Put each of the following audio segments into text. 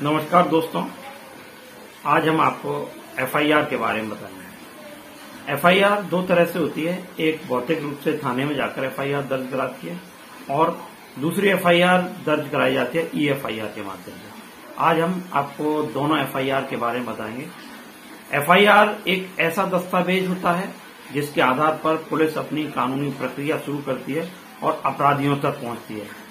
नमस्कार दोस्तों, आज हम आपको एफआईआर के बारे में बताएंगे। एफआईआर दो तरह से होती है। एक भौतिक रूप से थाने में जाकर एफआईआर दर्ज कराती है और दूसरी एफआईआर दर्ज कराई जाती है ईएफआईआर के माध्यम से। आज हम आपको दोनों एफआईआर के बारे में बताएंगे। एफआईआर एक ऐसा दस्तावेज होता है जिसके आधार पर पुलिस अपनी कानूनी प्रक्रिया शुरू करती है और अपराधियों तक पहुंचती है।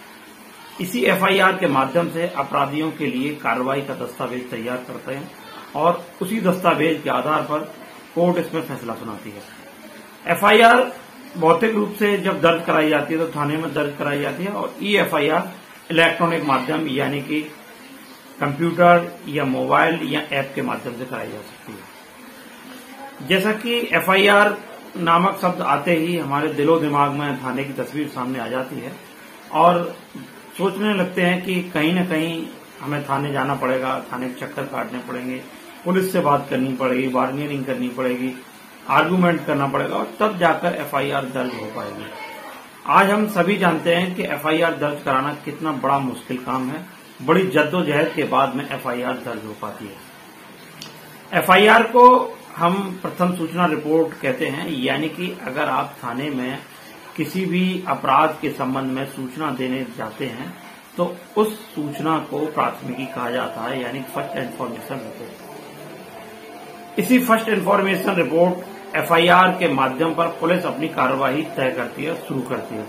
इसी एफआईआर के माध्यम से अपराधियों के लिए कार्रवाई का दस्तावेज तैयार करते हैं और उसी दस्तावेज के आधार पर कोर्ट इसमें फैसला सुनाती है। एफआईआर भौतिक रूप से जब दर्ज कराई जाती है तो थाने में दर्ज कराई जाती है और ईएफआईआर इलेक्ट्रॉनिक माध्यम यानी कि कंप्यूटर या मोबाइल या ऐप के माध्यम से कराई जा सकती है। जैसा कि एफआईआर नामक शब्द आते ही हमारे दिलो दिमाग में थाने की तस्वीर सामने आ जाती है और सोचने लगते हैं कि कहीं न कहीं हमें थाने जाना पड़ेगा, थाने के चक्कर काटने पड़ेंगे, पुलिस से बात करनी पड़ेगी, बार्गेनिंग करनी पड़ेगी, आर्गुमेंट करना पड़ेगा और तब जाकर एफआईआर दर्ज हो पाएगी। आज हम सभी जानते हैं कि एफआईआर दर्ज कराना कितना बड़ा मुश्किल काम है। बड़ी जद्दोजहद के बाद में एफआईआर दर्ज हो पाती है। एफआईआर को हम प्रथम सूचना रिपोर्ट कहते हैं, यानी कि अगर आप थाने में किसी भी अपराध के संबंध में सूचना देने जाते हैं तो उस सूचना को प्राथमिकी कहा जाता है, यानी फर्स्ट इन्फॉर्मेशन रिपोर्ट। इसी फर्स्ट इन्फॉर्मेशन रिपोर्ट एफआईआर के माध्यम पर पुलिस अपनी कार्यवाही तय करती है, शुरू करती है।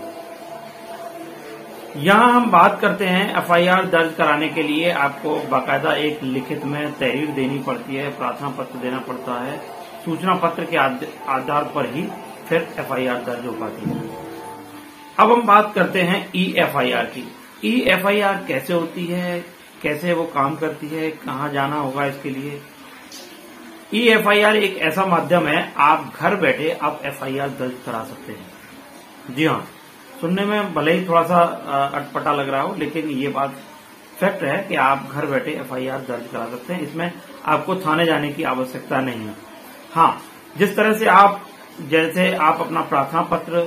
यहां हम बात करते हैं एफआईआर दर्ज कराने के लिए आपको बाकायदा एक लिखित में तहरीर देनी पड़ती है, प्रार्थना पत्र देना पड़ता है। सूचना पत्र के आधार पर ही फिर एफआईआर दर्ज हो पाती है। अब हम बात करते हैं ईएफआईआर की। ईएफआईआर कैसे होती है, कैसे वो काम करती है, कहां जाना होगा इसके लिए। ईएफआईआर एक ऐसा माध्यम है, आप घर बैठे आप एफआईआर दर्ज करा सकते हैं। जी हाँ, सुनने में भले ही थोड़ा सा अटपटा लग रहा हो, लेकिन ये बात फैक्ट है कि आप घर बैठे एफआईआर दर्ज करा सकते हैं। इसमें आपको थाने जाने की आवश्यकता नहीं है। हाँ, जिस तरह से जैसे आप अपना प्रार्थना पत्र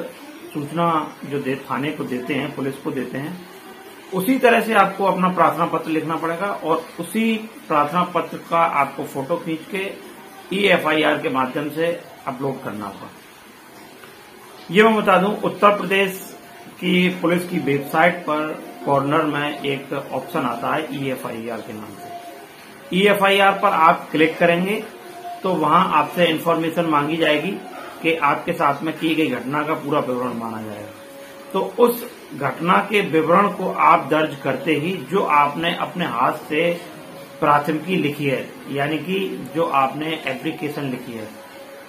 सूचना जो थाने को देते हैं, पुलिस को देते हैं, उसी तरह से आपको अपना प्रार्थना पत्र लिखना पड़ेगा और उसी प्रार्थना पत्र का आपको फोटो खींच के ईएफआईआर के माध्यम से अपलोड करना होगा। ये मैं बता दूं, उत्तर प्रदेश की पुलिस की वेबसाइट पर कॉर्नर में एक ऑप्शन आता है ईएफआईआर के नाम से। ईएफआईआर पर आप क्लिक करेंगे तो वहां आपसे इन्फॉर्मेशन मांगी जाएगी कि आपके साथ में की गई घटना का पूरा विवरण मांगा जाएगा। तो उस घटना के विवरण को आप दर्ज करते ही जो आपने अपने हाथ से प्राथमिकी लिखी है, यानी कि जो आपने एप्लीकेशन लिखी है,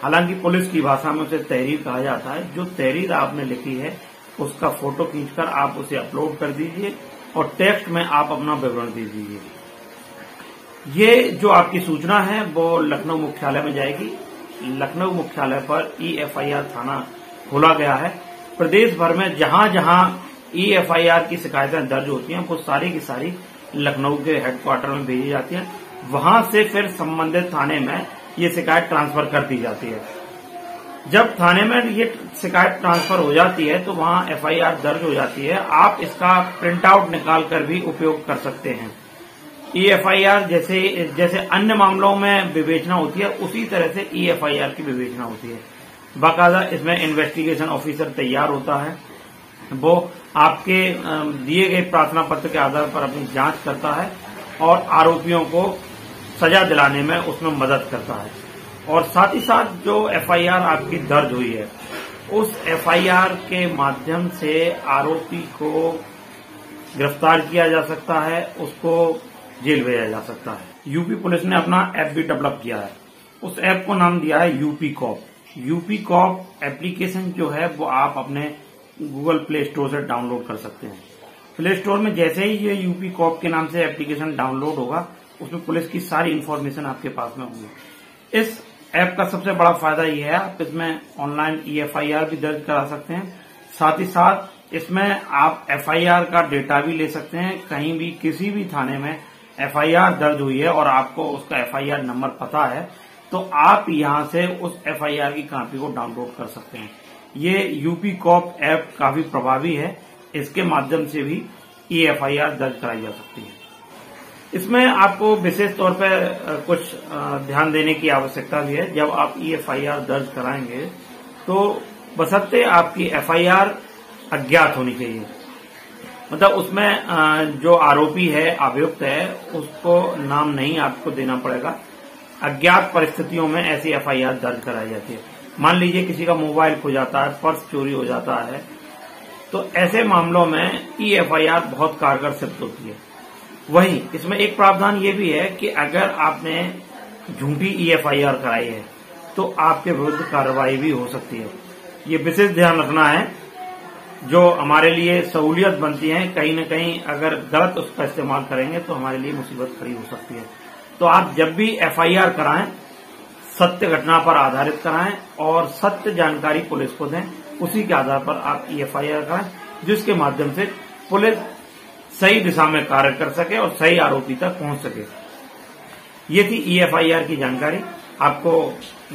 हालांकि पुलिस की भाषा में उसे तहरीर कहा जाता है, जो तहरीर आपने लिखी है उसका फोटो खींचकर आप उसे अपलोड कर दीजिए और टेक्स्ट में आप अपना विवरण दे दीजिए। ये जो आपकी सूचना है वो लखनऊ मुख्यालय में जाएगी। लखनऊ मुख्यालय पर ईएफआईआर थाना खोला गया है। प्रदेश भर में जहां जहां ईएफआईआर की शिकायतें दर्ज होती हैं वो सारी की सारी लखनऊ के हेडक्वार्टर में भेजी जाती है। वहां से फिर संबंधित थाने में ये शिकायत ट्रांसफर कर दी जाती है। जब थाने में ये शिकायत ट्रांसफर हो जाती है तो वहां एफआईआर दर्ज हो जाती है। आप इसका प्रिंट आउट निकाल कर भी उपयोग कर सकते हैं। ईएफआईआर जैसे अन्य मामलों में विवेचना होती है, उसी तरह से ईएफआईआर की विवेचना होती है। बाकायदा इसमें इन्वेस्टिगेशन ऑफिसर तैयार होता है, वो आपके दिए गए प्रार्थना पत्र के आधार पर अपनी जांच करता है और आरोपियों को सजा दिलाने में उसमें मदद करता है। और साथ ही साथ जो एफआईआर आपकी दर्ज हुई है, उस एफआईआर के माध्यम से आरोपी को गिरफ्तार किया जा सकता है, उसको जेल भेजा जा सकता है। यूपी पुलिस ने अपना ऐप भी डेवलप किया है। उस ऐप को नाम दिया है UP cop. UP cop application जो है वो आप अपने गूगल प्ले स्टोर से डाउनलोड कर सकते हैं। प्ले स्टोर में जैसे ही ये यूपी कॉप के नाम से एप्लीकेशन डाउनलोड होगा, उसमें पुलिस की सारी इन्फॉर्मेशन आपके पास में होगी। इस ऐप का सबसे बड़ा फायदा ये है, आप इसमें ऑनलाइन ईएफआईआर भी दर्ज करा सकते हैं। साथ ही साथ इसमें आप एफआईआर का डेटा भी ले सकते हैं। कहीं भी किसी भी थाने में एफआईआर दर्ज हुई है और आपको उसका एफआईआर नंबर पता है तो आप यहां से उस एफआईआर की कॉपी को डाउनलोड कर सकते हैं। ये यूपी कॉप ऐप काफी प्रभावी है। इसके माध्यम से भी ईएफआईआर दर्ज कराई जा सकती है। इसमें आपको विशेष तौर पर कुछ ध्यान देने की आवश्यकता भी है। जब आप एफआईआर दर्ज कराएंगे तो बशर्ते आपकी एफआईआर अज्ञात होनी चाहिए, मतलब उसमें जो आरोपी है, अभियुक्त है, उसको नाम नहीं आपको देना पड़ेगा। अज्ञात परिस्थितियों में ऐसी एफआईआर दर्ज कराई जाती है। मान लीजिए किसी का मोबाइल खो जाता है, पर्स चोरी हो जाता है, तो ऐसे मामलों में एफआईआर बहुत कारगर सिद्ध होती है। वहीं इसमें एक प्रावधान ये भी है कि अगर आपने झूठी एफआईआर कराई है तो आपके विरुद्ध कार्रवाई भी हो सकती है। ये विशेष ध्यान रखना है, जो हमारे लिए सहूलियत बनती है, कहीं न कहीं अगर गलत उसका इस्तेमाल करेंगे तो हमारे लिए मुसीबत खड़ी हो सकती है। तो आप जब भी एफआईआर कराएं, सत्य घटना पर आधारित कराएं और सत्य जानकारी पुलिस को दें। उसी के आधार पर आप एफआईआर कराएं, जिसके माध्यम से पुलिस सही दिशा में कार्य कर सके और सही आरोपी तक पहुंच सके। ये थी एफआईआर की जानकारी। आपको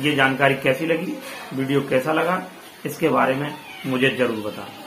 ये जानकारी कैसी लगी, वीडियो कैसा लगा, इसके बारे में मुझे जरूर बताएं।